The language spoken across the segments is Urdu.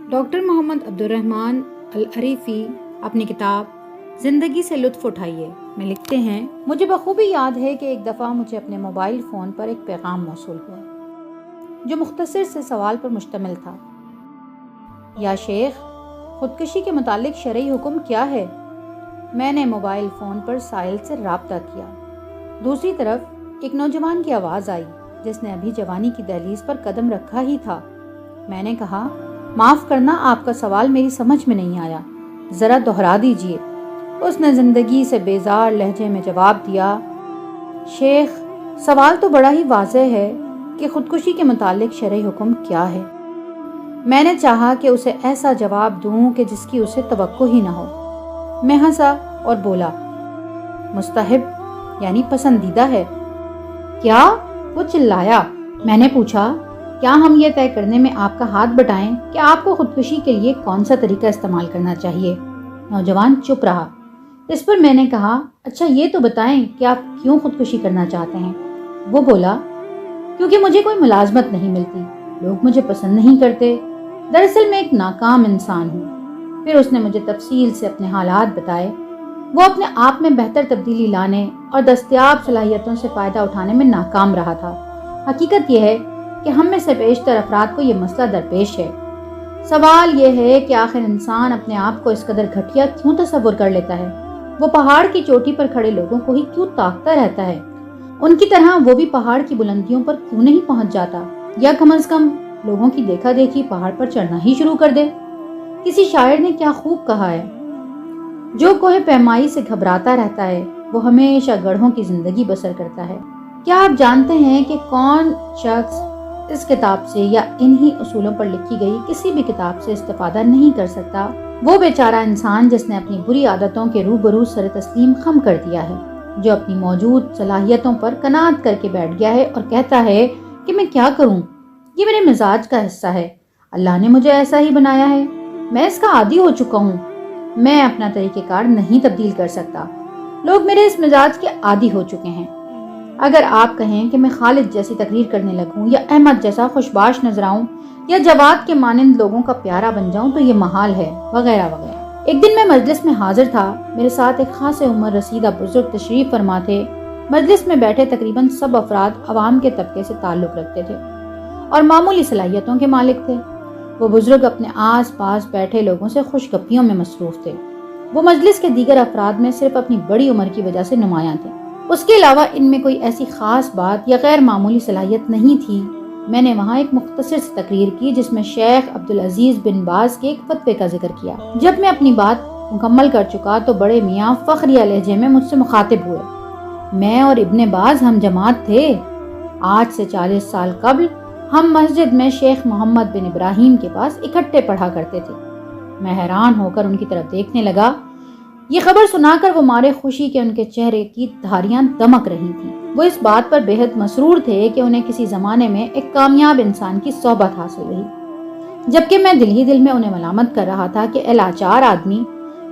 ڈاکٹر محمد عبدالرحمن العریفی اپنی کتاب زندگی سے لطف اٹھائیے میں لکھتے ہیں، مجھے بخوبی یاد ہے کہ ایک دفعہ مجھے اپنے موبائل فون پر ایک پیغام موصول ہوا جو مختصر سے سوال پر مشتمل تھا۔ یا شیخ، خودکشی کے متعلق شرعی حکم کیا ہے؟ میں نے موبائل فون پر سائل سے رابطہ کیا۔ دوسری طرف ایک نوجوان کی آواز آئی جس نے ابھی جوانی کی دہلیز پر قدم رکھا ہی تھا۔ میں نے کہا، معاف کرنا، آپ کا سوال میری سمجھ میں نہیں آیا، ذرا دہرا دیجئے۔ اس نے زندگی سے بیزار لہجے میں جواب دیا، شیخ، سوال تو بڑا ہی واضح ہے کہ خودکشی کے متعلق شرعی حکم کیا ہے۔ میں نے چاہا کہ اسے ایسا جواب دوں کہ جس کی اسے توقع ہی نہ ہو۔ میں ہنسا اور بولا، مستحب یعنی پسندیدہ ہے۔ کیا؟ وہ چلایا۔ میں نے پوچھا، کیا ہم یہ طے کرنے میں آپ کا ہاتھ بٹائیں کہ آپ کو خودکشی کے لیے کون سا طریقہ استعمال کرنا چاہیے؟ نوجوان چپ رہا۔ اس پر میں نے کہا، اچھا یہ تو بتائیں کہ آپ کیوں خودکشی کرنا چاہتے ہیں؟ وہ بولا، کیونکہ مجھے کوئی ملازمت نہیں ملتی، لوگ مجھے پسند نہیں کرتے، دراصل میں ایک ناکام انسان ہوں۔ پھر اس نے مجھے تفصیل سے اپنے حالات بتائے۔ وہ اپنے آپ میں بہتر تبدیلی لانے اور دستیاب صلاحیتوں سے فائدہ اٹھانے میں ناکام رہا تھا۔ حقیقت یہ ہے کہ ہم میں سے بیشتر افراد کو یہ مسئلہ درپیش ہے۔ سوال یہ ہے کہ آخر انسان اپنے آپ کو اس قدر گھٹیا کیوں تصور کر لیتا ہے؟ وہ پہاڑ کی چوٹی پر کھڑے لوگوں کو ہی کیوں تاکتا رہتا ہے؟ ان کی طرح وہ بھی پہاڑ کی بلندیوں پر کیوں نہیں پہنچ جاتا؟ یا کم از کم لوگوں کی دیکھا دیکھی پہاڑ پر چڑھنا ہی شروع کر دے؟ کسی شاعر نے کیا خوب کہا ہے، جو کوہ پیمائی سے گھبراتا رہتا ہے وہ ہمیشہ گڑھوں کی زندگی بسر کرتا ہے۔ کیا آپ جانتے ہیں کہ کون شخص اس کتاب سے یا انہی اصولوں پر لکھی گئی کسی بھی کتاب سے استفادہ نہیں کر سکتا؟ وہ بیچارہ انسان جس نے اپنی بری عادتوں کے روبرو سر تسلیم خم کر دیا ہے، جو اپنی موجود صلاحیتوں پر قناعت کر کے بیٹھ گیا ہے اور کہتا ہے کہ میں کیا کروں، یہ میرے مزاج کا حصہ ہے، اللہ نے مجھے ایسا ہی بنایا ہے، میں اس کا عادی ہو چکا ہوں، میں اپنا طریقہ کار نہیں تبدیل کر سکتا، لوگ میرے اس مزاج کے عادی ہو چکے ہیں۔ اگر آپ کہیں کہ میں خالد جیسی تقریر کرنے لگوں یا احمد جیسا خوشباش نظر آؤں یا جواد کے مانند لوگوں کا پیارا بن جاؤں تو یہ محال ہے، وغیرہ وغیرہ۔ ایک دن میں مجلس میں حاضر تھا، میرے ساتھ ایک خاص عمر رسیدہ بزرگ تشریف فرما تھے۔ مجلس میں بیٹھے تقریباً سب افراد عوام کے طبقے سے تعلق رکھتے تھے اور معمولی صلاحیتوں کے مالک تھے۔ وہ بزرگ اپنے آس پاس بیٹھے لوگوں سے خوش گپیوں میں مصروف تھے۔ وہ مجلس کے دیگر افراد میں صرف اپنی بڑی عمر کی وجہ سے نمایاں تھے، اس کے علاوہ ان میں کوئی ایسی خاص بات یا غیر معمولی صلاحیت نہیں تھی۔ میں نے وہاں ایک مختصر سی تقریر کی جس میں شیخ عبدالعزیز بن باز کے ایک فتوے کا ذکر کیا۔ جب میں اپنی بات مکمل کر چکا تو بڑے میاں فخریہ لہجے میں مجھ سے مخاطب ہوئے۔ میں اور ابن باز ہم جماعت تھے۔ آج سے 40 سال قبل ہم مسجد میں شیخ محمد بن ابراہیم کے پاس اکٹھے پڑھا کرتے تھے۔ میں حیران ہو کر ان کی طرف دیکھنے لگا۔ یہ خبر سنا کر وہ مارے خوشی کے ان کے چہرے کی دھاریاں دمک رہی تھیں۔ وہ اس بات پر بے حد مسرور تھے کہ انہیں کسی زمانے میں ایک کامیاب انسان کی صحبت حاصل رہی، جبکہ میں دل ہی دل میں انہیں ملامت کر رہا تھا کہ اے لاچار آدمی،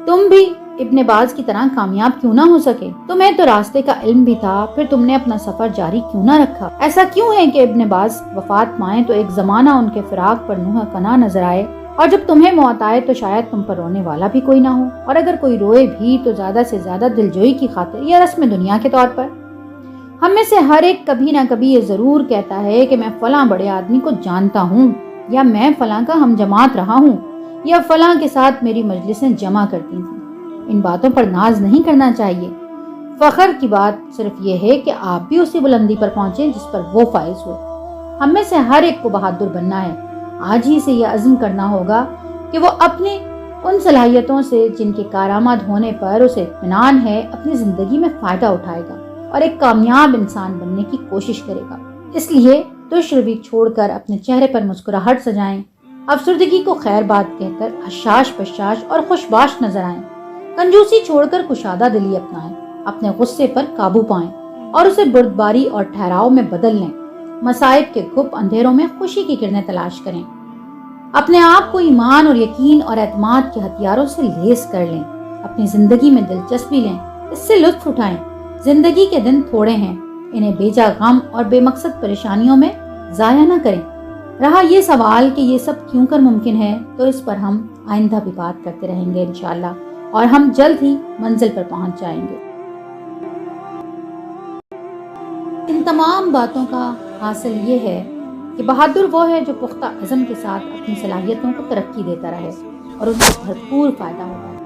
تم بھی ابن باز کی طرح کامیاب کیوں نہ ہو سکے؟ تمہیں تو راستے کا علم بھی تھا، پھر تم نے اپنا سفر جاری کیوں نہ رکھا؟ ایسا کیوں ہے کہ ابن باز وفات پائیں تو ایک زمانہ ان کے فراق پر نوحہ کنا نظر آئے، اور جب تمہیں موت آئے تو شاید تم پر رونے والا بھی کوئی نہ ہو، اور اگر کوئی روئے بھی تو زیادہ سے زیادہ دلجوئی کی خاطر یا رسم دنیا کے طور پر؟ ہم میں سے ہر ایک کبھی نہ کبھی یہ ضرور کہتا ہے کہ میں فلاں بڑے آدمی کو جانتا ہوں، یا میں فلاں کا ہم جماعت رہا ہوں، یا فلاں کے ساتھ میری مجلسیں جمع کرتی تھیں۔ ان باتوں پر ناز نہیں کرنا چاہیے۔ فخر کی بات صرف یہ ہے کہ آپ بھی اسی بلندی پر پہنچے جس پر وہ فائز ہوئے۔ ہم میں سے ہر ایک کو بہادر بننا ہے۔ آج ہی سے یہ عزم کرنا ہوگا کہ وہ اپنی ان صلاحیتوں سے جن کے کارآمد ہونے پر اسے اطمینان ہے اپنی زندگی میں فائدہ اٹھائے گا اور ایک کامیاب انسان بننے کی کوشش کرے گا۔ اس لیے تش روی چھوڑ کر اپنے چہرے پر مسکراہٹ سجائیں، افسردگی کو خیر بات کہہ کر حشاش بشاش اور خوشباش نظر آئیں، کنجوسی چھوڑ کر کشادہ دلی اپنائیں، اپنے غصے پر قابو پائیں اور اسے بردباری اور ٹھہراؤ میں بدل لیں، مصائب کے گھپ اندھیروں میں خوشی کی کرنیں تلاش کریں، اپنے آپ کو ایمان اور یقین اور اعتماد کے ہتھیاروں سے لیس کر لیں، اپنی زندگی میں دلچسپی لیں، اس سے لطف اٹھائیں۔ زندگی کے دن تھوڑے ہیں، انہیں بیجا غم اور بے مقصد پریشانیوں میں ضائع نہ کریں۔ رہا یہ سوال کہ یہ سب کیوں کر ممکن ہے، تو اس پر ہم آئندہ بھی بات کرتے رہیں گے انشاءاللہ، اور ہم جلد ہی منزل پر پہنچ جائیں گے۔ ان تمام باتوں کا حاصل یہ ہے کہ بہادر وہ ہے جو پختہ عزم کے ساتھ اپنی صلاحیتوں کو ترقی دیتا رہے اور ان کو بھرپور فائدہ ہوتا ہے۔